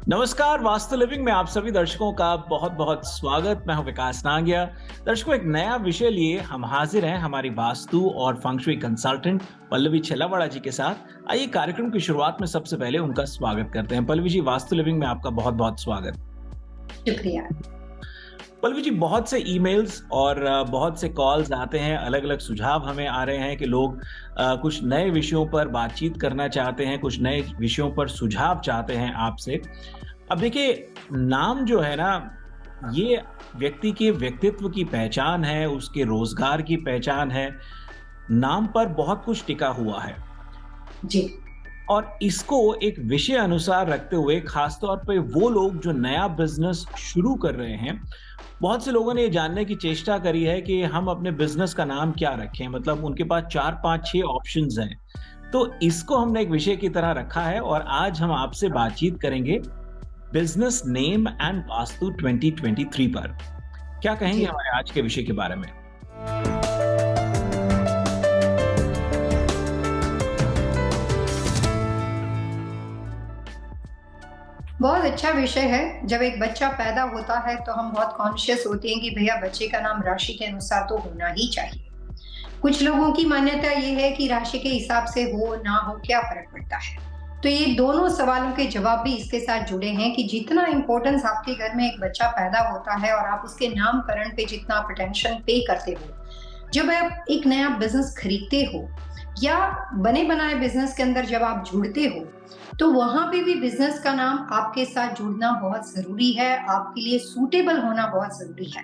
नमस्कार, वास्तु लिविंग में आप सभी दर्शकों का बहुत-बहुत स्वागत। मैं हूं विकास नांगिया। दर्शकों, एक नया विषय लिए हम हाजिर हैं हमारी वास्तु और फेंग शुई कंसल्टेंट पल्लवी छेलावाड़ा जी के साथ। आइए कार्यक्रम की शुरुआत में सबसे पहले उनका स्वागत करते हैं। पल्लवी जी, वास्तु लिविंग में आपका बहुत-बहुत स्वागत। शुक्रिया। पल्लवी जी, बहुत से ईमेल्स और बहुत से कॉल्स आते हैं, अलग-अलग सुझाव हमें आ रहे हैं कि लोग कुछ नए विषयों पर बातचीत करना चाहते हैं, कुछ नए विषयों पर सुझाव चाहते हैं आपसे। अब देखिए, नाम जो है ना, ये व्यक्ति के व्यक्तित्व की पहचान है, उसके रोज़गार की पहचान है। नाम पर बहुत कुछ टिका हुआ है। जी। और इसको एक विषय अनुसार रखते हुए खासतौर पे वो लोग जो नया बिज़नेस शुरू कर रहे हैं, बहुत से लोगों ने ये जानने की चेष्टा करी है कि हम अपने बिज़नेस का नाम क्या रखें? मतलब उनके पास 4, 5, 6 ऑप्शंस हैं। तो इसको हमने एक विषय की तरह रखा है और आज हम आपसे बातचीत करेंगे बिज़नेस नेम एंड वास्तु 2023 पर। क्या कहेंगे जी। हमारे आज के विषय के बारे में? बहुत अच्छा विषय है। जब एक बच्चा पैदा होता है तो हम बहुत कॉन्शियस होते हैं कि भैया बच्चे का नाम राशि के अनुसार तो होना ही चाहिए। कुछ लोगों की मान्यता ये है कि राशि के हिसाब से हो ना हो क्या फ़र्क पड़ता है। तो ये दोनों सवालों के जवाब भी इसके साथ जुड़े हैं कि जितना इम्पोर्टेंस आपके घर में एक बच्चा पैदा होता है और आप उसके नामकरण पे जितना आप अटेंशन पे करते हो, जब आप एक नया बिज़नेस खरीदते हो या बने-बनाए बिज़नेस के अंदर जब आप जुड़ते हो, तो वहाँ पे भी बिज़नेस का नाम आपके साथ जुड़ना बहुत ज़रूरी है, आपके लिए सूटेबल होना बहुत ज़रूरी है।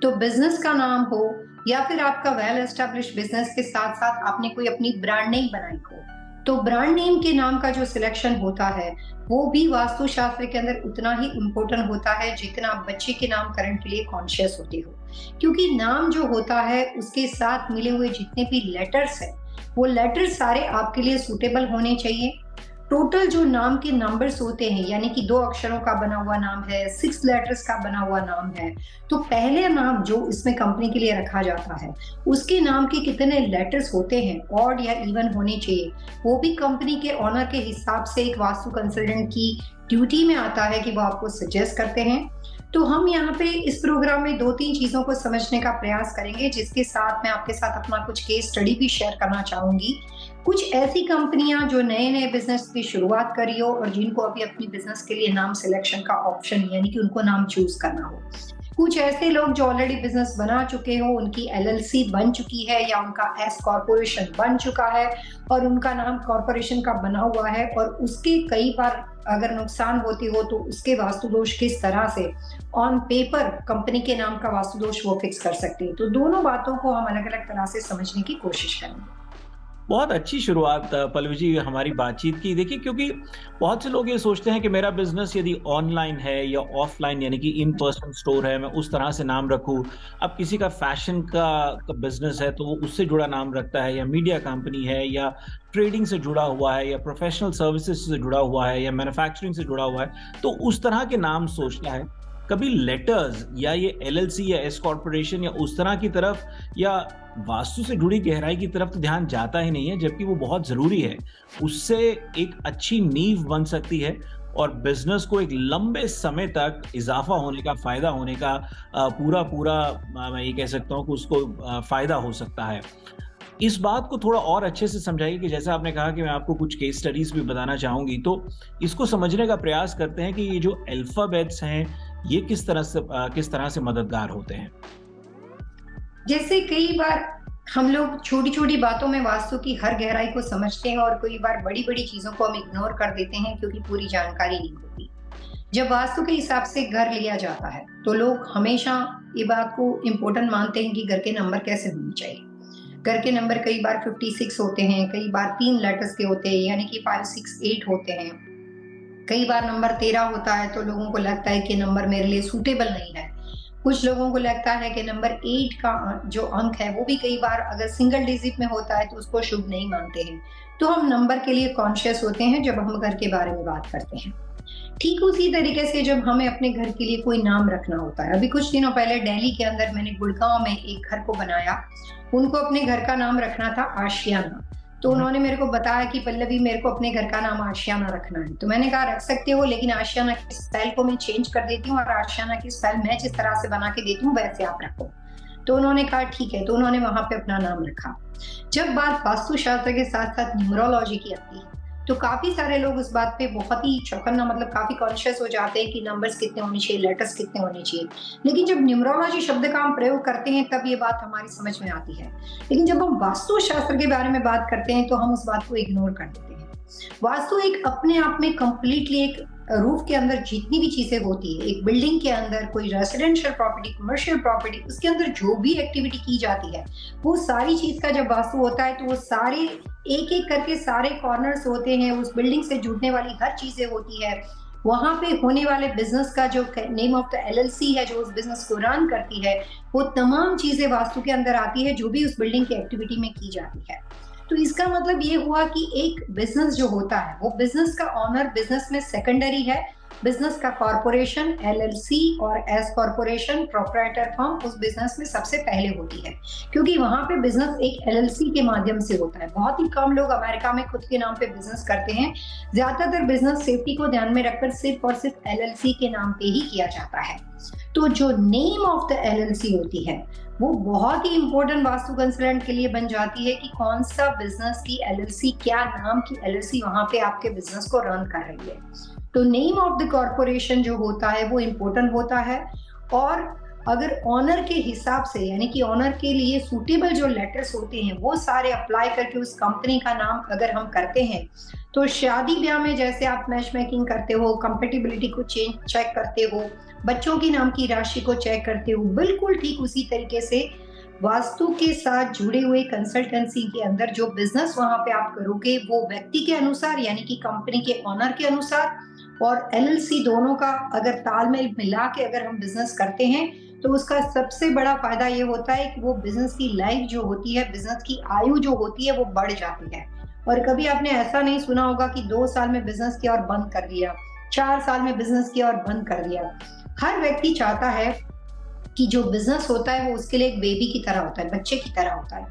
तो बिज़नेस का नाम हो या फिर आपका वेल एस्टेब्लिश्ड बिज़नेस के साथ-साथ आपने कोई अपनी ब्रांड नेम बनाई हो, तो ब्रांड नेम के नाम का जो सिलेक्शन होता है, वो भी वास्तुशास्त्र के अंदर उतना ही इम्पोर्टेंट होता है जितना आप बच्चे के नामकरण के लिए कॉन्शियस होते हो। क्योंकि नाम जो होता है उसके साथ मिले हुए जितने भी लेटर्स हैं, वो लेटर्स सारे आपके लिए सूटेबल होने चाहिए। टोटल जो नाम के नंबर्स होते हैं, यानी कि 2 अक्षरों का बना हुआ नाम है, 6 लेटर्स का बना हुआ नाम है, तो पहले नाम जो इसमें कंपनी के लिए रखा जाता है, उसके नाम के कितने लेटर्स होते हैं, ऑड या इवन होने चाहिए, वो भी कंपनी के ओनर के हिसाब से एक वास्तु कंसल्टेंट की ड्यूटी में आता है कि वो आपको सजेस्ट करते हैं। तो हम यहाँ पे इस प्रोग्राम में 2-3 चीज़ों को समझने का प्रयास करेंगे, जिसके साथ मैं आपके साथ अपना कुछ केस स्टडी भी शेयर करना चाहूँगी। कुछ ऐसी कंपनियां जो नए-नए बिज़नेस की शुरुआत करी हो और जिनको अभी अपनी बिज़नेस के लिए नाम सिलेक्शन का ऑप्शन यानी कि उनको नाम चूज़ करना हो। कुछ ऐसे लोग जो ऑलरेडी बिज़नेस बना चुके हो, उनकी एलएलसी बन चुकी है या उनका एस कॉर्पोरेशन बन चुका है और उनका नाम कॉर्पोरेशन का बना हुआ है और उसके कई बार अगर नुकसान होती हो तो उसके वास्तु दोष किस तरह से ऑन पेपर कंपनी के नाम का वास्तु दोष वो फिक्स कर सकते हैं। तो दोनों बातों को हम अलग-अलग तरह से समझने की कोशिश करेंगे। बहुत अच्छी शुरुआत पल्लवी जी हमारी बातचीत की। देखिए, क्योंकि बहुत से लोग ये सोचते हैं कि मेरा बिज़नेस यदि ऑनलाइन है या ऑफ़लाइन यानी कि इन पर्सन स्टोर है, मैं उस तरह से नाम रखूँ। अब किसी का फ़ैशन का बिज़नेस है तो वो उससे जुड़ा नाम रखता है, या मीडिया कंपनी है, या ट्रेडिंग से जुड़ा हुआ है, या प्रोफ़ेशनल सर्विसेज़ से जुड़ा हुआ है, या मैन्युफैक्चरिंग से जुड़ा हुआ है, तो उस तरह के नाम सोचता है। कभी लेटर्स या ये एलएलसी या एस कॉर्पोरेशन या उस तरह की तरफ या वास्तु से जुड़ी गहराई की तरफ तो ध्यान जाता ही नहीं है, जबकि वो बहुत ज़रूरी है। उससे एक अच्छी नींव बन सकती है और बिज़नेस को एक लंबे समय तक इज़ाफ़ा होने का, फ़ायदा होने का पूरा-पूरा मैं ये कह सकता हूँ कि उसको फ़ायदा हो सकता है। इस बात को थोड़ा और अच्छे से समझाइए कि जैसा आपने कहा कि मैं आपको कुछ केस स्टडीज़ भी बताना चाहूँगी, तो इसको समझने का प्रयास करते हैं कि ये जो अल्फ़ाबेट्स हैं, ये किस तरह से मददगार होते हैं? जैसे कई बार हम लोग छोटी-छोटी बातों में वास्तु की हर गहराई को समझते हैं और कई बार बड़ी-बड़ी चीज़ों को हम इग्नोर कर देते हैं क्योंकि पूरी जानकारी नहीं होती। जब वास्तु के हिसाब से घर लिया जाता है, तो लोग हमेशा ये बात को इम्पोर्टेंट मानते हैं कि घर के नंबर कैसे होने चाहिए। घर के नंबर कई बार 56 होते हैं, कई बार 3 लेटर्स के होते हैं, यानी कि 5, 6, 8 होते हैं। कई बार नंबर 13 होता है तो लोगों को लगता है कि नंबर मेरे लिए सूटेबल नहीं है। कुछ लोगों को लगता है कि नंबर 8 का जो अंक है वो भी कई बार अगर सिंगल डिजिट में होता है तो उसको शुभ नहीं मानते हैं। तो हम नंबर के लिए कॉन्शियस होते हैं जब हम घर के बारे में बात करते हैं। ठीक उसी तरीके से जब हमें अपने घर के लिए कोई नाम रखना होता है, अभी कुछ दिनों पहले दिल्ली के अंदर मैंने गुड़गांव में एक घर को बनाया। उनको अपने घर का नाम रखना था आशियाना। तो उन्होंने मेरे को बताया कि पल्लवी मेरे को अपने घर का नाम आशियाना रखना है। तो मैंने कहा रख सकते हो, लेकिन आशियाना की स्पेल को मैं चेंज कर देती हूँ और आशियाना की स्पेल मैं जिस तरह से बना के देती हूँ वैसे आप रखो। तो उन्होंने कहा ठीक है, तो उन्होंने वहां पे अपना नाम रखा। जब बात वास्तुशास्त्र के साथ साथ न्यूमरोलॉजी की आती है तो काफी सारे लोग उस बात पे बहुत ही चौकन्ना, मतलब काफी कॉन्शियस हो जाते हैं कि नंबर्स कितने होने चाहिए, लेटर्स कितने होने चाहिए। लेकिन जब न्यूमरोलॉजी शब्द का हम प्रयोग करते हैं तब ये बात हमारी समझ में आती है। लेकिन जब हम वास्तुशास्त्र के बारे में बात करते हैं तो हम उस बात को इग्नोर कर देते हैं। वास्तु एक अपने आप में कंप्लीटली एक रूफ के अंदर जितनी भी चीजें होती है, एक बिल्डिंग के अंदर कोई रेसिडेंशियल प्रॉपर्टी, कमर्शियल प्रॉपर्टी, उसके अंदर जो भी एक्टिविटी की जाती है वो सारी चीज का जब वास्तु होता है तो वो सारे एक एक करके सारे कॉर्नर्स होते हैं, उस बिल्डिंग से जुड़ने वाली हर चीजें होती है। वहां पे होने वाले बिजनेस का जो नेम ऑफ द एलएलसी है जो उस बिजनेस को रन करती है, वो तमाम चीजें वास्तु के अंदर आती है जो भी उस बिल्डिंग की एक्टिविटी में की जाती है। तो इसका मतलब ये हुआ कि एक बिजनेस जो होता है वो बिजनेस का ऑनर बिजनेस में सेकेंडरी है, बिजनेस का कॉर्पोरेशन एलएलसी और एस कॉर्पोरेशन प्रोप्राइटर फर्म उस बिजनेस में सबसे पहले होती है, क्योंकि वहां पे बिजनेस एक एलएलसी के माध्यम से होता है। बहुत ही कम लोग अमेरिका में खुद के नाम पे बिजनेस करते हैं। ज्यादातर बिजनेस सेफ्टी को ध्यान में रखकर सिर्फ और सिर्फ एलएलसी के नाम पे ही किया जाता है। तो जो नेम ऑफ द एलएलसी होती है वो बहुत ही इंपॉर्टेंट वास्तु कंसल्टेंट के लिए बन जाती है कि कौन सा बिजनेस की एलएलसी, क्या नाम की एलएलसी वहां पे आपके बिजनेस को रन कर रही है। तो नेम ऑफ द कॉर्पोरेशन जो होता है वो इम्पोर्टेंट होता है। और अगर ऑनर के हिसाब से, यानी कि ऑनर के लिए सूटेबल जो लेटर्स होते हैं वो सारे अप्लाई करके उस कंपनी का नाम अगर हम करते हैं तो शादी ब्याह में जैसे आप मैच मेकिंग करते हो, कंपेटिबिलिटी को चेक करते हो, बच्चों की नाम की राशि को चेक करते हो, बिल्कुल ठीक उसी तरीके से वास्तु के साथ जुड़े हुए कंसल्टेंसी के अंदर जो बिजनेस वहां पे आप करोगे वो व्यक्ति के अनुसार, यानी कि कंपनी के ऑनर के अनुसार और एलएलसी दोनों का अगर तालमेल मिला के अगर हम बिजनेस करते हैं तो उसका सबसे बड़ा फायदा ये होता है कि वो बिजनेस की लाइफ जो होती है, बिजनेस की आयु जो होती है वो बढ़ जाती है। और कभी आपने ऐसा नहीं सुना होगा कि 2 साल में बिजनेस किया और बंद कर दिया, 4 साल में बिजनेस किया और बंद कर दिया। हर व्यक्ति चाहता है कि जो बिजनेस होता है वो उसके लिए एक बेबी की तरह होता है, बच्चे की तरह होता है।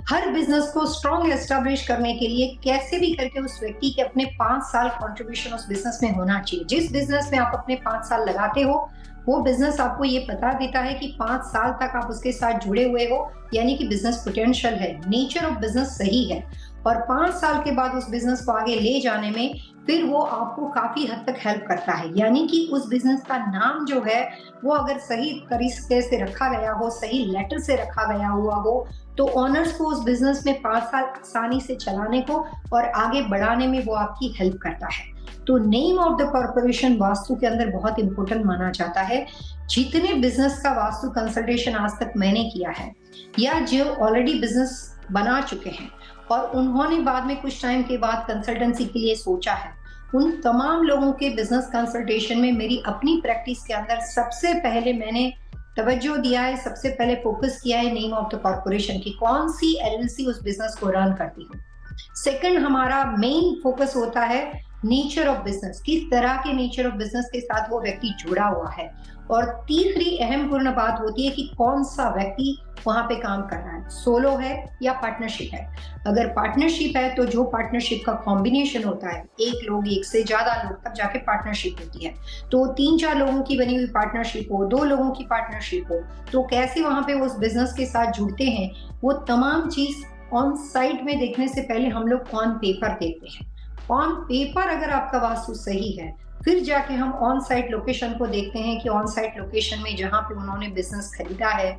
हर बिजनेस को स्ट्रॉन्ग एस्टेब्लिश करने के लिए कैसे भी करके उस व्यक्ति के अपने 5 साल कंट्रीब्यूशन उस बिजनेस में होना चाहिए। जिस बिजनेस में आप अपने 5 साल लगाते हो वो बिजनेस आपको ये बता देता है कि 5 साल तक आप उसके साथ जुड़े हुए हो, यानी कि बिजनेस पोटेंशियल है, नेचर ऑफ बिजनेस सही है। और 5 साल के बाद उस बिजनेस को आगे ले जाने में फिर वो आपको काफी हद तक हेल्प करता है। यानी कि उस बिजनेस का नाम जो है वो अगर सही तरीके से रखा गया हो, सही लेटर से रखा गया हुआ हो, तो ऑनर्स को उस बिजनेस में 5 साल आसानी से चलाने को और आगे बढ़ाने में वो आपकी हेल्प करता है। तो name of the corporation vastu के अंदर बहुत इंपॉर्टेंट माना जाता है। जितने बिजनेस का वास्तु कंसल्टेशन आज तक मैंने किया है या जो ऑलरेडी बिजनेस बना चुके हैं और उन्होंने बाद में कुछ टाइम के बाद कंसल्टेंसी के लिए सोचा है, उन तमाम लोगों के बिजनेस कंसल्टेशन में मेरी अपनी प्रैक्टिस के अंदर सबसे पहले मैंने तवज्जो दिया है, सबसे पहले फोकस किया है नेम ऑफ द कॉर्पोरेशन की, कौन सी एलएलसी उस बिजनेस को रन करती है। सेकंड हमारा मेन फोकस होता है नेचर ऑफ बिजनेस, किस तरह के नेचर ऑफ बिजनेस के साथ वो व्यक्ति जुड़ा हुआ है। और तीसरी अहम पूर्ण बात होती है कि कौन सा व्यक्ति वहां पे काम कर रहा है, सोलो है या पार्टनरशिप है। अगर पार्टनरशिप है तो जो पार्टनरशिप का कॉम्बिनेशन होता है, एक लोग, एक से ज्यादा लोग, तब जाके पार्टनरशिप होती है। तो 3-4 लोगों की बनी हुई पार्टनरशिप हो, 2 लोगों की पार्टनरशिप हो, तो कैसे वहां पे उस बिजनेस के साथ जुड़ते हैं वो तमाम चीज ऑन साइट में देखने से पहले हम लोग ऑन पेपर देखते हैं। ऑन पेपर अगर आपका वास्तु सही है फिर जाके हम ऑन साइट लोकेशन को देखते हैं कि ऑन साइट लोकेशन में जहां पे उन्होंने बिजनेस खरीदा है,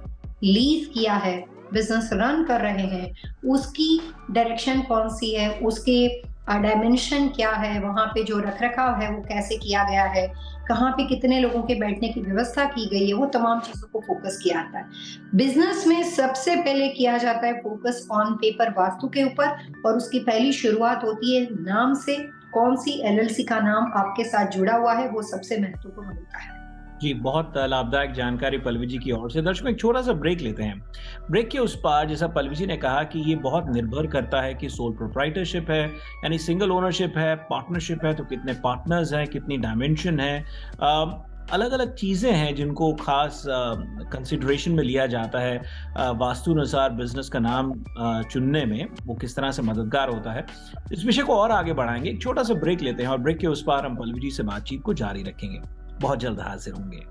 लीज किया है, बिजनेस रन कर रहे हैं, उसकी डायरेक्शन कौन सी है, उसके डायमेंशन क्या है, वहां पे जो रखरखाव है वो कैसे किया गया है, कहाँ पे कितने लोगों के बैठने की व्यवस्था की गई है, वो तमाम चीजों को फोकस किया जाता है। बिजनेस में सबसे पहले किया जाता है फोकस ऑन पेपर वास्तु के ऊपर, और उसकी पहली शुरुआत होती है नाम से। कौन सी एलएलसी का नाम आपके साथ जुड़ा हुआ है वो सबसे महत्वपूर्ण होता है। जी, बहुत लाभदायक जानकारी पल्लवी जी की ओर से। दर्शकों, एक छोटा सा ब्रेक लेते हैं। ब्रेक के उस पार जैसा पल्लवी जी ने कहा कि ये बहुत निर्भर करता है कि सोल प्रोप्राइटरशिप है यानी सिंगल ओनरशिप है, पार्टनरशिप है तो कितने पार्टनर्स हैं, कितनी डायमेंशन है। अलग-अलग चीज़ें हैं जिनको खास कंसिडरेशन में लिया जाता है वास्तु अनुसार बिज़नेस का नाम चुनने में, वो किस तरह से मददगार होता है। इस विषय को और आगे बढ़ाएँगे, एक छोटा-सा ब्रेक लेते हैं और ब्रेक के उस पार हम पल्लवी जी से बातचीत को जारी रखेंगे। बहुत जल्द हाज़िर होंगे।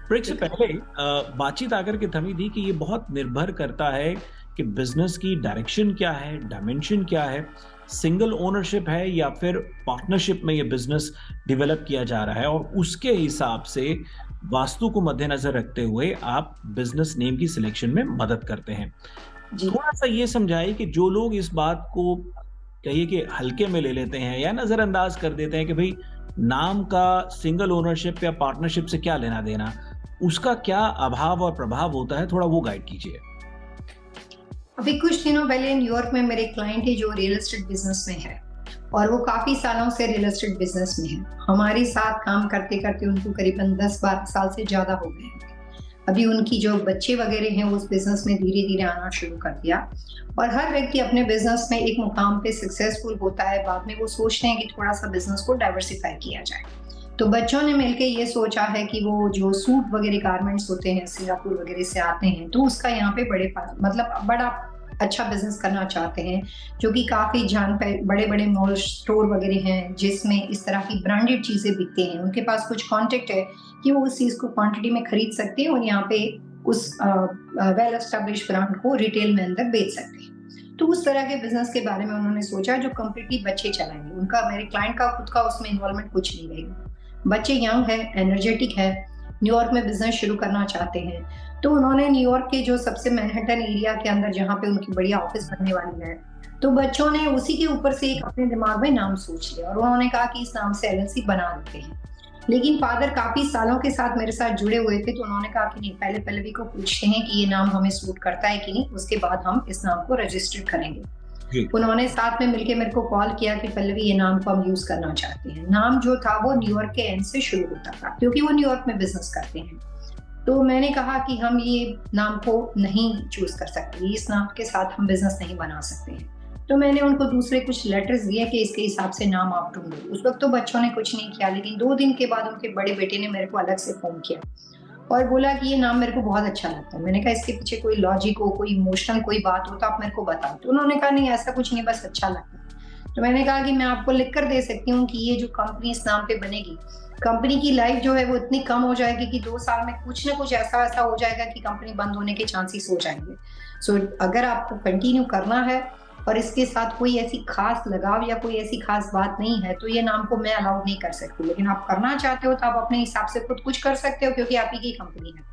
ब्रेक से पहले बातचीत आकर के थमी थी कि ये बहुत निर्भर करता है कि बिजनेस की डायरेक्शन क्या है, डायमेंशन क्या है, सिंगल ओनरशिप है या फिर पार्टनरशिप में ये बिजनेस डेवलप किया जा रहा है, और उसके हिसाब से वास्तु को मद्देनजर रखते हुए आप बिजनेस नेम की सिलेक्शन में मदद करते हैं। जी। थोड़ा सा ये समझाइए कि जो लोग इस बात को कहिए कि हल्के में ले लेते हैं या नजरअंदाज कर देते हैं कि भाई नाम का सिंगल ओनरशिप या पार्टनरशिप से क्या लेना देना, उसका क्या अभाव और प्रभाव होता है, थोड़ा वो गाइड कीजिए। अभी कुछ दिनों पहले न्यूयॉर्क में मेरे क्लाइंट है जो रियल एस्टेट बिजनेस में है, और वो काफी सालों से रियल एस्टेट बिजनेस में है। हमारे साथ काम करते करते उनको करीबन 10-12 साल से ज्यादा हो गए हैं। अभी उनकी जो बच्चे वगैरह हैं उस बिजनेस में धीरे धीरे आना शुरू कर दिया, और हर व्यक्ति अपने बिजनेस में एक मुकाम पे सक्सेसफुल होता है, बाद में वो सोचते हैं कि थोड़ा सा बिजनेस को डाइवर्सिफाई किया जाए। तो बच्चों ने मिलकर ये सोचा है कि वो जो सूट वगैरह गारमेंट्स होते हैं सिंगापुर वगैरह से आते हैं, तो उसका यहाँ पे बड़ा अच्छा बिजनेस करना चाहते हैं, जो कि काफी बड़े बड़े मॉल स्टोर वगैरह हैं जिसमें इस तरह की ब्रांडेड चीजें बिकते हैं। उनके पास कुछ कॉन्टेक्ट है कि वो उस चीज को क्वांटिटी में खरीद सकते हैं और यहाँ पे उस वेल एस्टेब्लिश ब्रांड को रिटेल में अंदर बेच सकते हैं। तो उस तरह के बिजनेस के बारे में उन्होंने सोचा जो कंप्लीटली बच्चे चलाएंगे। उनका, मेरे क्लाइंट का खुद का उसमें इन्वॉल्वमेंट कुछ नहीं रहेगा। बच्चे यंग है, एनर्जेटिक है, न्यूयॉर्क में बिजनेस शुरू करना चाहते हैं। तो उन्होंने न्यूयॉर्क के जो सबसे मैनहट्टन एरिया के अंदर जहाँ पे उनकी बढ़िया ऑफिस बनने वाली है, तो बच्चों ने उसी के ऊपर से एक अपने दिमाग में नाम सोच लिया और उन्होंने कहा कि इस नाम से एलएलसी बना देते हैं। लेकिन फादर काफी सालों के साथ मेरे साथ जुड़े हुए थे, तो उन्होंने कहा कि नहीं, पहले पल्लवी को पूछते हैं कि ये नाम हमें सूट करता है कि नहीं, उसके बाद हम इस नाम को रजिस्टर्ड करेंगे। उन्होंने साथ में मिलके मेरे को कॉल किया कि पल्लवी ये नाम को हम यूज करना चाहते हैं। नाम जो था वो न्यूयॉर्क के एंड से शुरू होता था क्योंकि वो न्यूयॉर्क में बिजनेस करते हैं। तो मैंने कहा कि हम ये नाम को नहीं चूज कर सकते, इस नाम के साथ हम बिजनेस नहीं बना सकते हैं। तो मैंने उनको दूसरे कुछ लेटर्स दिए कि इसके हिसाब से नाम आप ढूंढो। उस वक्त तो बच्चों ने कुछ नहीं किया, लेकिन 2 दिन के बाद उनके बड़े बेटे ने मेरे को अलग से फोन किया और बोला कि ये नाम मेरे को बहुत अच्छा लगता है। मैंने कहा इसके पीछे कोई लॉजिक हो, कोई इमोशनल कोई बात हो तो आप मेरे को बताओ। तो उन्होंने कहा नहीं, ऐसा कुछ नहीं, बस अच्छा लगता है। तो मैंने कहा कि मैं आपको लिख कर दे सकती हूँ कि ये जो कंपनी इस नाम पे बनेगी, कंपनी की लाइफ जो है वो इतनी कम हो जाएगी कि 2 साल में कुछ ना कुछ ऐसा वैसा हो जाएगा कि कंपनी बंद होने के चांसेस हो जाएंगे। सो अगर आपको कंटिन्यू करना है और इसके साथ कोई ऐसी खास लगाव या कोई ऐसी खास बात नहीं है, तो ये नाम को मैं अलाउड नहीं कर सकती। लेकिन आप करना चाहते हो तो आप अपने हिसाब से खुद कुछ कर सकते हो क्योंकि आप ही की कंपनी है।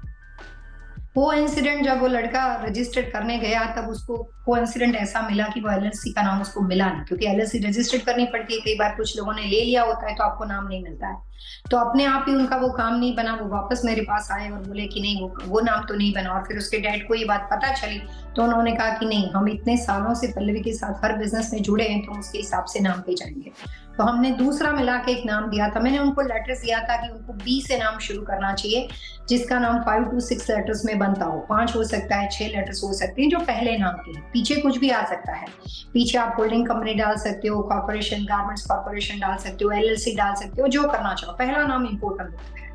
वो इंसिडेंट जब वो लड़का रजिस्टर्ड करने गया तब उसको वो इंसिडेंट ऐसा मिला कि वो एलएलसी का नाम उसको मिला नहीं, क्योंकि एलएलसी रजिस्टर्ड करनी पड़ती है। कई बार कुछ लोगों ने ले लिया होता है तो आपको नाम नहीं मिलता है। तो अपने आप ही उनका वो काम नहीं बना। वो वापस मेरे पास आए और बोले कि नहीं, वो नाम तो नहीं बना। और फिर उसके डैड को ये बात पता चली तो उन्होंने कहा कि नहीं, हम इतने सालों से पल्लवी के साथ हर बिजनेस में जुड़े हैं तो उसके हिसाब से नाम पे जाएंगे। तो हमने दूसरा मिला के एक नाम दिया था। मैंने उनको लेटर्स दिया था कि उनको बी से नाम शुरू करना चाहिए, जिसका नाम 5 to 6 लेटर्स में बनता हो। 5 हो सकता है, 6 लेटर्स हो सकते हैं जो पहले नाम के हैं। पीछे कुछ भी आ सकता है, पीछे आप होल्डिंग कंपनी डाल सकते हो, कॉर्पोरेशन, गारमेंट्स कॉर्पोरेशन डाल सकते हो, एलएलसी डाल सकते हो, जो करना चाहो। पहला नाम इंपॉर्टेंट होता है।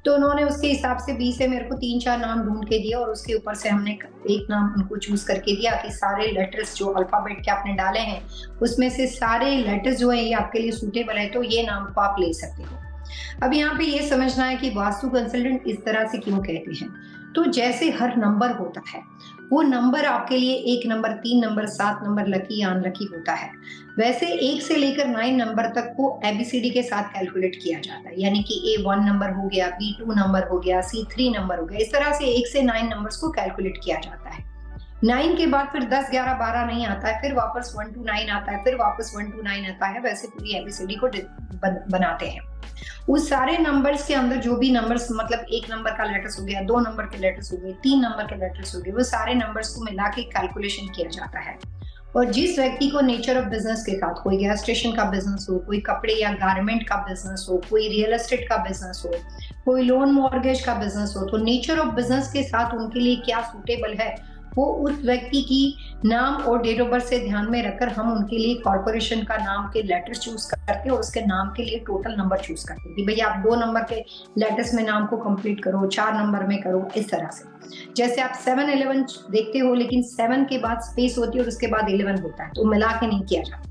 तो उन्होंने उसके हिसाब से बी से मेरे को 3-4 नाम ढूंढ के दिए और उसके ऊपर से हमने एक नाम उनको चूज करके दिया कि सारे लेटर्स जो अल्फाबेट के आपने डाले हैं उसमें से सारे लेटर्स जो है ये आपके लिए सूटेबल है, तो ये नाम को आप ले सकते हो। अब यहाँ पे ये समझना है कि वास्तु कंसल्टेंट इस तरह से क्यों कहते हैं। तो जैसे हर नंबर होता है, वो नंबर आपके लिए 1 नंबर, 3 नंबर, 7 नंबर लकी या अनलकी होता है, वैसे 1 से लेकर 9 नंबर तक को एबीसीडी के साथ कैलकुलेट किया जाता है। यानी कि A1 नंबर हो गया, B2 नंबर हो गया, C3 नंबर हो गया। इस तरह से 1 से 9 नंबर्स को कैलकुलेट किया जाता है। 9 के बाद फिर 10, 11, 12 नहीं आता है, फिर वापस 1 to 9 आता है, फिर वापस 1 to 9 आता है। वैसे पूरी एबीसीडी को बनाते हैं। उस सारे नंबर्स के अंदर जो भी नंबर्स, मतलब 1 नंबर का लेटर्स हो गया, 2 नंबर के लेटर्स हो गए, 3 नंबर के लेटर्स हो गए, वो सारे नंबर्स को मिला के कैलकुलेशन किया जाता है। और जिस व्यक्ति को नेचर ऑफ बिजनेस के साथ, कोई गैस स्टेशन का बिजनेस हो, कोई कपड़े या गारमेंट का बिजनेस हो, कोई रियल एस्टेट का बिजनेस हो, कोई लोन मॉर्गेज का बिजनेस हो, तो नेचर ऑफ बिजनेस के साथ उनके लिए क्या सूटेबल है, वो उस व्यक्ति की नाम और डेट ऑफ बर्थ से ध्यान में रखकर हम उनके लिए कॉर्पोरेशन का नाम के लेटर चूज करते हैं और उसके नाम के लिए टोटल नंबर चूज करते हैं कि भैया आप 2 नंबर के लेटर्स में नाम को कंप्लीट करो, 4 नंबर में करो, इस तरह से। जैसे आप 7-11 देखते हो, लेकिन 7 के बाद स्पेस होती है और उसके बाद 11 होता है, तो मिला के नहीं किया जाता।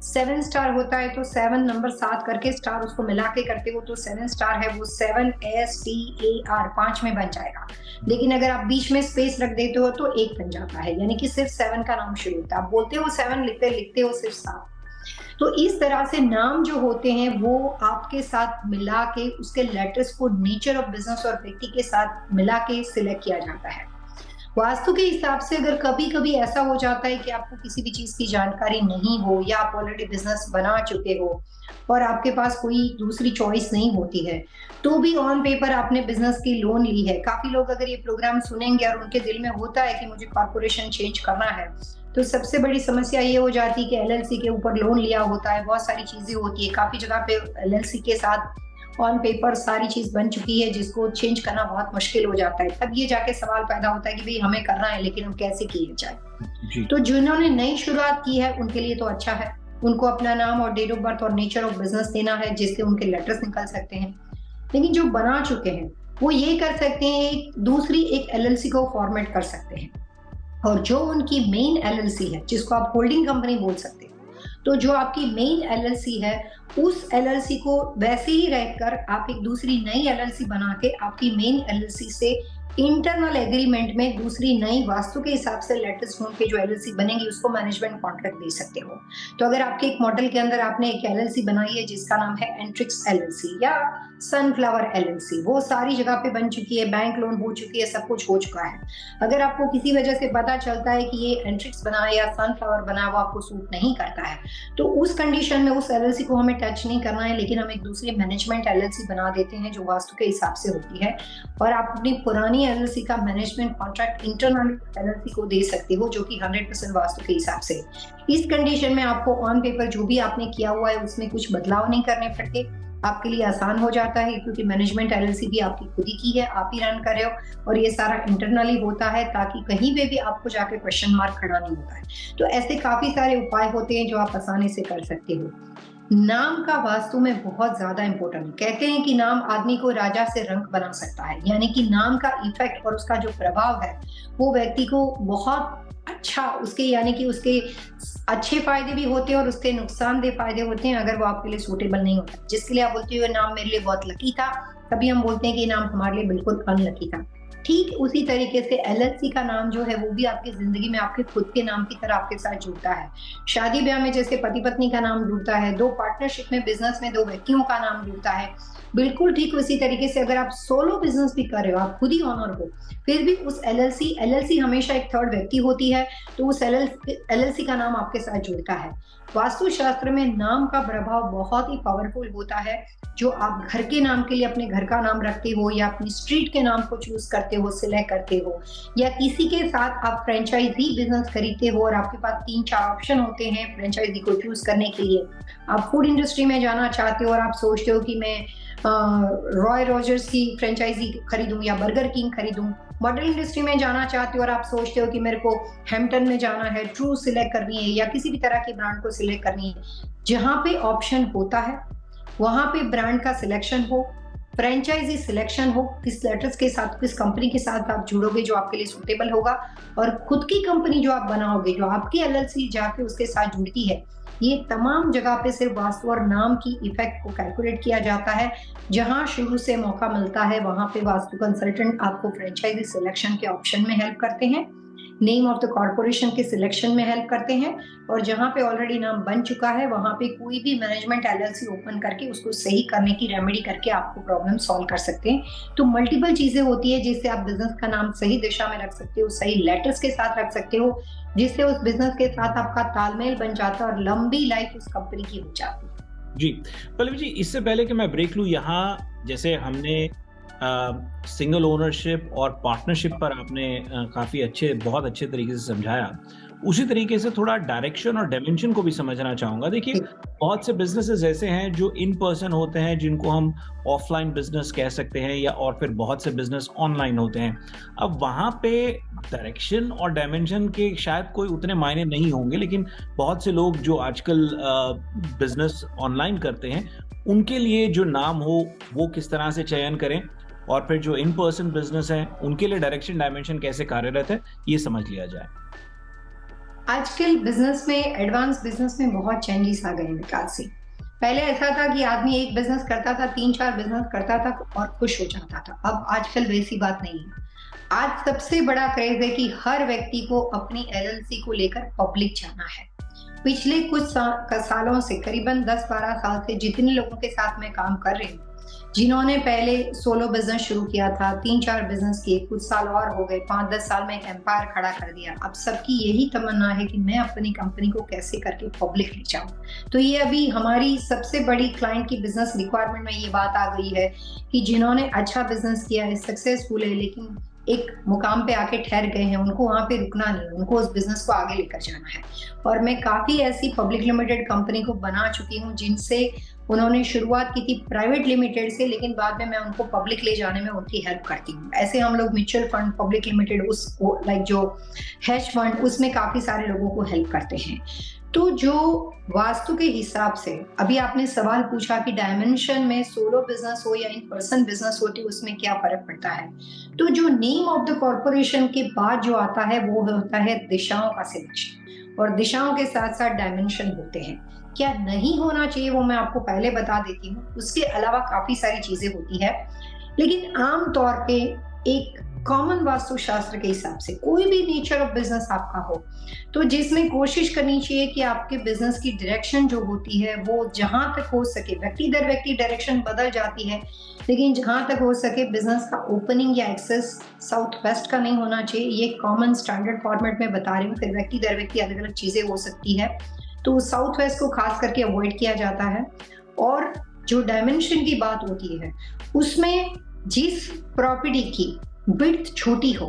7 स्टार होता है तो 7 नंबर 7 करके स्टार उसको मिला के करते हो तो 7 स्टार है वो 7STAR 5 में बन जाएगा। लेकिन अगर आप बीच में स्पेस रख देते हो तो 1 बन जाता है, यानी कि सिर्फ 7 का नाम शुरू होता है। आप बोलते हो 7, लिखते हो सिर्फ 7। तो इस तरह से नाम जो होते हैं वो आपके साथ मिला के उसके लेटर्स को नेचर ऑफ बिजनेस और व्यक्ति के साथ मिला के सिलेक्ट किया जाता है। वास्तु के हिसाब से अगर कभी-कभी ऐसा हो जाता है कि आपको किसी भी चीज की जानकारी नहीं हो या आप ऑलरेडी बिजनेस बना चुके हो और आपके पास कोई दूसरी चॉइस नहीं होती है, तो भी ऑन पेपर आपने बिजनेस की लोन ली है। काफी लोग अगर ये प्रोग्राम सुनेंगे और उनके दिल में होता है कि मुझे कॉर्पोरेशन चेंज करना है, तो सबसे बड़ी समस्या ये हो जाती है कि एलएलसी के ऊपर लोन लिया होता है, बहुत सारी चीजें होती है, काफी जगह पे एलएलसी के साथ ऑन पेपर सारी चीज बन चुकी है जिसको चेंज करना बहुत मुश्किल हो जाता है। तब ये जाके सवाल पैदा होता है कि भाई हमें करना है लेकिन हम कैसे किए जाए। तो जिन्होंने नई शुरुआत की है उनके लिए तो अच्छा है, उनको अपना नाम और डेट ऑफ बर्थ और नेचर ऑफ बिजनेस देना है जिससे उनके लेटर्स निकल सकते हैं। लेकिन जो बना चुके हैं वो ये कर सकते हैं, दूसरी एक एलएलसी को फॉर्मेट कर सकते हैं और जो उनकी मेन एलएलसी है जिसको आप होल्डिंग कंपनी बोल सकते हैं, तो जो आपकी मेन एलएलसी है उस एलएलसी को वैसे ही रहकर आप एक दूसरी नई एलएलसी बना के आपकी मेन एलएलसी से इंटरनल एग्रीमेंट में दूसरी नई वास्तु के हिसाब से लेटर्स ढूंढ के जो एलएलसी बनेगी उसको मैनेजमेंट कॉन्ट्रैक्ट दे सकते हो। तो अगर आपके एक मॉडल के अंदर आपने एक एलएलसी बनाई है जिसका नाम है एंट्रिक्स एलएलसी या सनफ्लावर एलएलसी, वो सारी जगह पे बन चुकी है, बैंक लोन हो चुकी है, सब कुछ हो चुका है। अगर आपको किसी वजह से पता चलता है कि ये एंट्रिक्स बना है या सनफ्लावर बना है वो आपको सूट नहीं करता है, तो उस कंडीशन में उस एलएलसी को हमें टच नहीं करना है, लेकिन हम एक दूसरी मैनेजमेंट एलएलसी बना देते हैं जो वास्तु के हिसाब से होती है और आप अपनी पुरानी एलएलसी का मैनेजमेंट कॉन्ट्रैक्ट इंटरनल एलएलसी को दे सकते हो जो कि 100% वास्तु के हिसाब से। इस कंडीशन में आपको ऑन पेपर जो भी आपने किया हुआ है उसमें कुछ बदलाव नहीं करने पड़ते, आपके लिए आसान हो जाता है क्योंकि मैनेजमेंट एलएलसी भी आपकी खुद ही की है, आप ही रन कर रहे हो और ये सारा इंटरनली होता है ताकि कहीं पे भी आपको जाके क्वेश्चन मार्क खड़ा नहीं होता है। तो ऐसे काफी सारे उपाय होते हैं जो आप आसानी से कर सकते हो। नाम का वास्तु में बहुत ज्यादा इंपॉर्टेंट है। कहते हैं कि नाम आदमी को राजा से रंक बना सकता है, यानी कि नाम का इफेक्ट और उसका जो प्रभाव है वो व्यक्ति को बहुत अच्छा, उसके यानी कि उसके अच्छे फायदे भी होते हैं और उसके नुकसानदेह फायदे होते हैं अगर वो आपके लिए सूटेबल नहीं होता, जिसके लिए आप बोलते हो नाम मेरे लिए बहुत लकी था, तभी हम बोलते हैं कि नाम हमारे लिए बिल्कुल अनलकी था। ठीक उसी तरीके से एलएलसी का नाम जो है वो भी आपकी जिंदगी में आपके खुद के नाम की तरह आपके साथ जुड़ता है। शादी ब्याह में जैसे पति पत्नी का नाम जुड़ता है, दो पार्टनरशिप में बिजनेस में 2 व्यक्तियों का नाम जुड़ता है, बिल्कुल ठीक उसी तरीके से अगर आप सोलो बिजनेस भी कर रहे हो, आप खुद ही ऑनर हो, फिर भी उस एलएलसी हमेशा एक थर्ड व्यक्ति होती है, तो उस एलएलसी का नाम आपके साथ जुड़ता है। वास्तु शास्त्र में नाम का प्रभाव बहुत ही पावरफुल होता है। जो आप घर के नाम के लिए अपने घर का नाम रखते हो या अपनी स्ट्रीट के नाम को चूज करते हो, सिलेक्ट करते हो, या किसी के साथ आप फ्रेंचाइजी बिजनेस खरीदते हो और आपके पास 3-4 ऑप्शन होते हैं फ्रेंचाइजी को चूज करने के लिए। आप फूड इंडस्ट्री में जाना चाहते हो और आप सोचते हो कि मैं रॉय रोजर्स की फ्रेंचाइजी खरीदूं या बर्गर किंग खरीदूं। मॉडल इंडस्ट्री में जाना चाहते हो और आप सोचते हो कि मेरे को हैम्पटन में जाना है, ट्रू सिलेक्ट करनी है या किसी भी तरह की ब्रांड को सिलेक्ट करनी है। जहां पे ऑप्शन होता है वहां पे ब्रांड का सिलेक्शन हो, फ्रेंचाइजी सिलेक्शन हो, किस लेटर्स के साथ, किस कंपनी के साथ आप जुड़ोगे जो आपके लिए सूटेबल होगा, और खुद की कंपनी जो आप बनाओगे, जो आपकी एलएलसी जाके उसके साथ जुड़ती है, ये तमाम जगह पे सिर्फ वास्तु और नाम की इफेक्ट को कैलकुलेट किया जाता है। जहां शुरू से मौका मिलता है वहां पे वास्तु कंसल्टेंट आपको फ्रेंचाइजी सिलेक्शन के ऑप्शन में हेल्प करते हैं, नेम ऑफ द कॉर्पोरेशन के सिलेक्शन में हेल्प करते हैं, और जहां पे ऑलरेडी नाम बन चुका है वहां पे कोई भी मैनेजमेंट एलएलसी ओपन करके उसको सही करने की रेमेडी करके आपको प्रॉब्लम सॉल्व कर सकते हैं। तो मल्टीपल चीजें होती है जिससे आप बिजनेस का नाम सही दिशा में रख सकते हो, सही लेटर्स के साथ रख सकते हो, जिससे उस बिजनेस के साथ आपका तालमेल बन जाता है और लंबी लाइफ उस कंपनी की हो जाती है। जी पल्लवी जी, इससे पहले कि मैं ब्रेक लूं, यहाँ जैसे हमने सिंगल ओनरशिप और पार्टनरशिप पर आपने काफ़ी बहुत अच्छे तरीके से समझाया, उसी तरीके से थोड़ा डायरेक्शन और डायमेंशन को भी समझना चाहूँगा। देखिए, जी। बहुत से बिज़नेसेस ऐसे हैं जो इन पर्सन होते हैं, जिनको हम ऑफ़लाइन बिज़नेस कह सकते हैं या और फिर बहुत से बिज़नेस ऑनलाइन होते हैं। अब वहाँ पे डायरेक्शन और डायमेंशन के शायद कोई उतने मायने नहीं होंगे, लेकिन बहुत से लोग जो आजकल बिज़नेस ऑनलाइन करते हैं, उनके लिए जो नाम हो, वो किस तरह से चयन करें? और फिर जो इन पर्सन बिज़नेस हैं, उनके लिए डायरेक्शन डायमेंशन कैसे कार्यरत है, ये समझ लिया जाए। आजकल बिजनेस में एडवांस बिजनेस में बहुत चेंजेस आ गए हैं विकास से। पहले ऐसा था कि आदमी एक बिजनेस करता था, 3-4 बिजनेस करता था और खुश हो जाता था। अब आजकल वैसी बात नहीं है। आज सबसे बड़ा क्रेज है कि हर व्यक्ति को अपनी एलएलसी को लेकर पब्लिक जाना है। पिछले कुछ सालों से करीबन 10-12 साल से जितने लोगों के साथ मैं काम कर रही हूँ, जिन्होंने पहले सोलो बिजनेस शुरू किया था, 3-4 बिजनेस किए, कुछ साल और हो गए, 5-10 साल में एक एम्पायर खड़ा कर दिया। अब सबकी यही तमन्ना है कि मैं अपनी कंपनी को कैसे करके पब्लिक ले जाऊं। तो ये अभी हमारी सबसे बड़ी क्लाइंट की बिजनेस रिक्वायरमेंट में ये बात आ गई है कि जिन्होंने अच्छा बिजनेस किया है, सक्सेसफुल है, लेकिन एक मुकाम पे आके ठहर गए हैं, उनको वहां पे रुकना नहीं, उनको उस बिजनेस को आगे लेकर जाना है। और मैं काफी ऐसी पब्लिक लिमिटेड कंपनी को बना चुकी हूँ जिनसे उन्होंने शुरुआत की थी प्राइवेट लिमिटेड से, लेकिन बाद में मैं उनको पब्लिक ले जाने में उनकी हेल्प करती हूँ। ऐसे हम लोग म्यूचुअल फंड, पब्लिक लिमिटेड, उस लाइक जो हेज फंड, उसमें काफी सारे लोगों को हेल्प करते हैं। तो जो वास्तु के हिसाब से अभी आपने सवाल पूछा कि डायमेंशन में सोलो बिजनेस हो या इन पर्सन बिजनेस होती, उसमें क्या फर्क पड़ता है। तो जो नेम ऑफ द कॉर्पोरेशन के बाद जो आता है वो होता है दिशाओं का सिलेक्शन, और दिशाओं के साथ साथ डायमेंशन होते हैं। क्या नहीं होना चाहिए वो मैं आपको पहले बता देती हूँ। उसके अलावा काफी सारी चीजें होती है, लेकिन आम तौर पे एक कॉमन वास्तुशास्त्र के हिसाब से कोई भी नेचर ऑफ बिजनेस आपका हो, तो जिसमें कोशिश करनी चाहिए कि आपके बिजनेस की डायरेक्शन जो होती है वो जहां तक हो सके, व्यक्ति दर व्यक्ति डायरेक्शन बदल जाती है, लेकिन जहां तक हो सके बिजनेस का ओपनिंग या एक्सेस साउथ वेस्ट का नहीं होना चाहिए। ये कॉमन स्टैंडर्ड फॉर्मेट में बता रही हूँ, फिर व्यक्ति दर व्यक्ति अलग अलग चीजें हो सकती है, तो साउथ वेस्ट को खास करके अवॉइड किया जाता है। और जो डायमेंशन की बात होती है उसमें जिस प्रॉपर्टी की विड्थ छोटी हो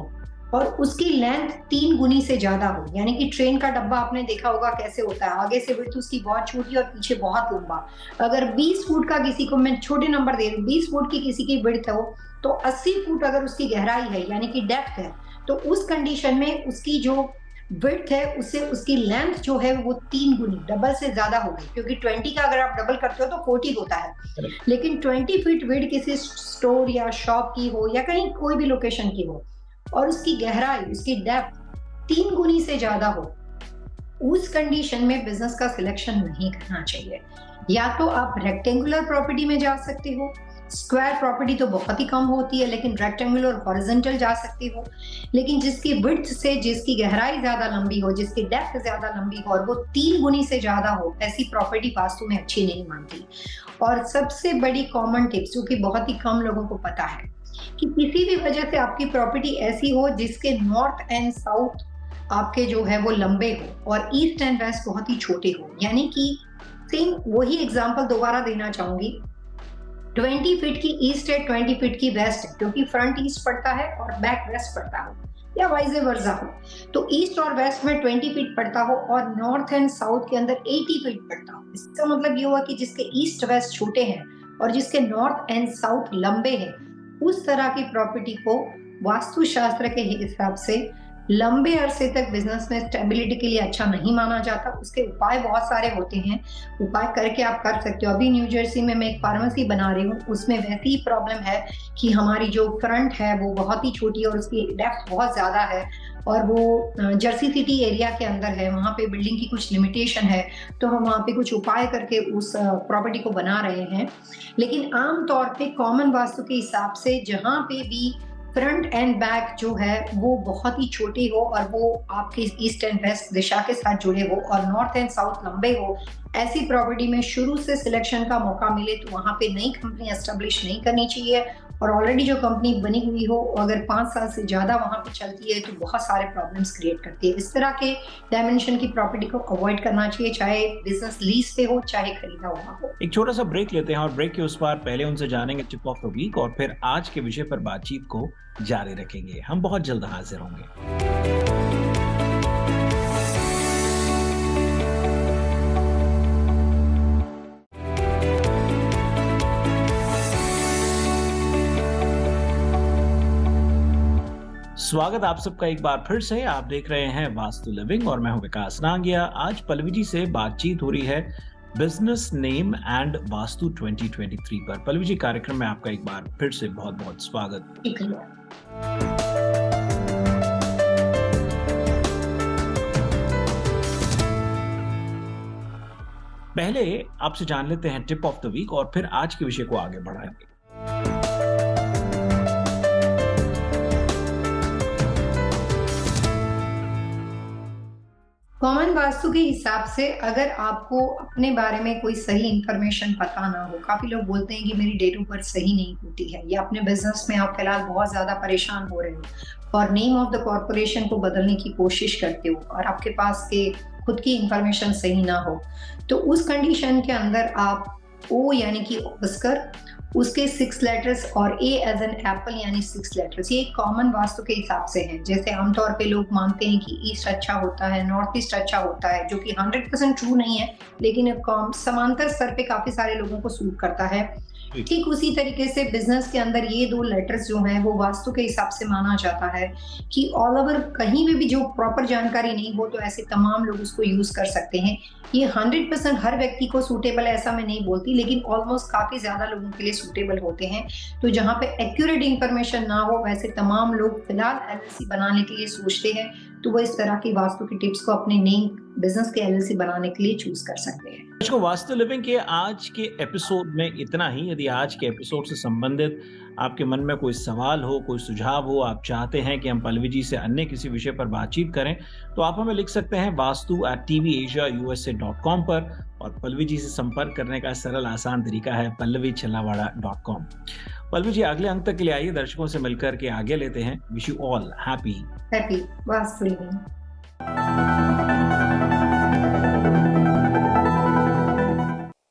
और उसकी लेंथ 3 गुनी से ज्यादा हो, यानी कि ट्रेन का डब्बा आपने देखा होगा कैसे होता है, आगे से विड्थ उसकी बहुत छोटी और पीछे बहुत लंबा। अगर 20 फुट का किसी को, मैं छोटे नंबर दे रही हूँ, 20 फुट की किसी की विड्थ हो तो 80 फुट अगर उसकी गहराई है यानी कि डेप्थ है, तो उस कंडीशन में उसकी जो विड्थ है उससे उसकी लेंथ जो है वो 3 गुनी, डबल से ज्यादा हो गई, क्योंकि 20 का अगर आप डबल करते हो तो 40 होता है। लेकिन 20 फीट विड्थ किसी स्टोर या शॉप की हो या कहीं कोई भी लोकेशन की हो और उसकी गहराई, उसकी डेप्थ 3 गुनी से ज्यादा हो, उस कंडीशन में बिजनेस का सिलेक्शन नहीं करना चाहिए। या तो आप रेक्टेंगुलर प्रॉपर्टी में जा सकते हो, स्क्वायर प्रॉपर्टी तो बहुत ही कम होती है, लेकिन रेक्टेंगुलर हॉरिजॉन्टल जा सकती हो, लेकिन जिसकी विड्थ से जिसकी गहराई ज्यादा लंबी हो, जिसकी डेप्थ ज्यादा लंबी हो और वो 3 गुनी से ज्यादा हो, ऐसी प्रॉपर्टी वास्तु में अच्छी नहीं मानती। और सबसे बड़ी कॉमन टिप्स जो कि बहुत ही कम लोगों को पता है कि किसी भी वजह से आपकी प्रॉपर्टी ऐसी हो जिसके नॉर्थ एंड साउथ आपके जो है वो लंबे हो और ईस्ट एंड वेस्ट बहुत ही छोटे हो, यानी कि सेम वही एग्जांपल दोबारा देना चाहूंगी, 20 फीट की ईस्ट है, 20 फीट की वेस्ट है, क्योंकि फ्रंट ईस्ट पड़ता है और बैक वेस्ट पड़ता हो, या वाइज वर्सा हो, तो ईस्ट और वेस्ट में 20 फीट पड़ता हो और नॉर्थ एंड साउथ के अंदर 80 फीट पड़ता हो। इसका मतलब ये हुआ कि जिसके ईस्ट वेस्ट छोटे हैं और जिसके नॉर्थ एंड साउथ लंबे हैं, उस तरह की प्रॉपर्टी को वास्तुशास्त्र के हिसाब से लंबे अरसे तक बिजनेस में स्टेबिलिटी के लिए अच्छा नहीं माना जाता। उसके उपाय बहुत सारे होते हैं, उपाय करके आप कर सकते हो। अभी न्यू जर्सी में मैं एक फार्मेसी बना रही हूँ, उसमें वैसी ही प्रॉब्लम है कि हमारी जो फ्रंट है वो बहुत ही छोटी और उसकी डेप्थ बहुत ज्यादा है और वो जर्सी सिटी एरिया के अंदर है, वहाँ पे बिल्डिंग की कुछ लिमिटेशन है, तो हम वहाँ पे कुछ उपाय करके उस प्रॉपर्टी को बना रहे हैं। लेकिन आमतौर पे कॉमन वास्तु के हिसाब से जहाँ पे भी फ्रंट एंड बैक जो है वो बहुत ही छोटे हो और वो आपके ईस्ट एंड वेस्ट दिशा के साथ जुड़े हो और नॉर्थ एंड साउथ लंबे हो, ऐसी प्रॉपर्टी में शुरू से सिलेक्शन का मौका मिले तो वहां पे नई कंपनी एस्टेब्लिश नहीं करनी चाहिए। और ऑलरेडी जो कंपनी बनी हुई हो अगर 5 साल से ज्यादा वहां पे चलती है तो बहुत सारे प्रॉब्लम्स क्रिएट करती है। इस तरह के डायमेंशन की प्रॉपर्टी को अवॉइड करना चाहिए, चाहे बिजनेस लीज पे हो चाहे खरीदा हुआ हो। एक छोटा सा ब्रेक लेते हैं और ब्रेक के उस पार पहले उनसे जानेंगे टिप ऑफ द वीक और फिर आज के विषय पर बातचीत को जारी रखेंगे। हम बहुत जल्द हाजिर होंगे। स्वागत आप सबका एक बार फिर से। आप देख रहे हैं वास्तु लिविंग और मैं हूं विकास नांगिया। आज पल्लवी जी से बातचीत हो रही है बिजनेस नेम एंड वास्तु 2023 पर। पल्लवी जी, कार्यक्रम में आपका एक बार फिर से बहुत बहुत स्वागत। पहले आपसे जान लेते हैं टिप ऑफ द वीक और फिर आज के विषय को आगे बढ़ाएंगे। कॉमन वास्तु के हिसाब से अगर आपको अपने बारे में कोई सही इंफॉर्मेशन पता ना हो, काफी लोग बोलते हैं कि मेरी डेट ऑफ बर्थ सही नहीं होती है, या अपने बिजनेस में आप फिलहाल बहुत ज्यादा परेशान हो रहे हो और नेम ऑफ द कॉर्पोरेशन को बदलने की कोशिश करते हो और आपके पास के खुद की इंफॉर्मेशन सही ना हो, तो उस कंडीशन के अंदर आप ओ यानी कि ऑस्कर, उसके 6 लेटर्स और ए एज एन एप्पल यानी 6 लेटर्स, ये कॉमन वास्तु के हिसाब से हैं। जैसे आमतौर पे लोग मानते हैं कि ईस्ट अच्छा होता है, नॉर्थ ईस्ट अच्छा होता है, जो कि 100% ट्रू नहीं है, लेकिन समांतर स्तर पे काफी सारे लोगों को सूट करता है। ठीक उसी तरीके से बिजनेस के अंदर ये 2 लेटर्स जो हैं वो वास्तु के हिसाब से माना जाता है कि ऑल ओवर कहीं भी जो प्रॉपर जानकारी नहीं हो तो ऐसे तमाम लोग उसको यूज कर सकते हैं। ये 100% हर व्यक्ति को सूटेबल है ऐसा मैं नहीं बोलती, लेकिन ऑलमोस्ट काफी ज्यादा लोगों के लिए सूटेबल होते हैं। तो जहाँ पे एक्यूरेट इंफॉर्मेशन ना हो वैसे तमाम लोग फिलहाल एलएलसी बनाने के लिए सोचते हैं, तो वो इस तरह की वास्तु की टिप्स को अपने नेम बिजनेस के एलएलसी बनाने के लिए चूज कर सकते हैं। दोस्तों, वास्तु लिविंग के आज के एपिसोड में इतना ही। यदि आज के एपिसोड से संबंधित आपके मन में कोई सवाल हो, कोई सुझाव हो, आप चाहते हैं कि हम पल्लवी जी से अन्य किसी विषय पर बातचीत करें, तो आप हमें लिख सकते हैं vastu@tvasiausa.com पर। और पल्लवी जी से संपर्क करने का सरल आसान तरीका है pallavichellawada.com। पल्लवी जी, अगले अंक तक के लिए आइए, दर्शकों से मिलकर के आगे लेते हैं। Wish you all happy vastu living.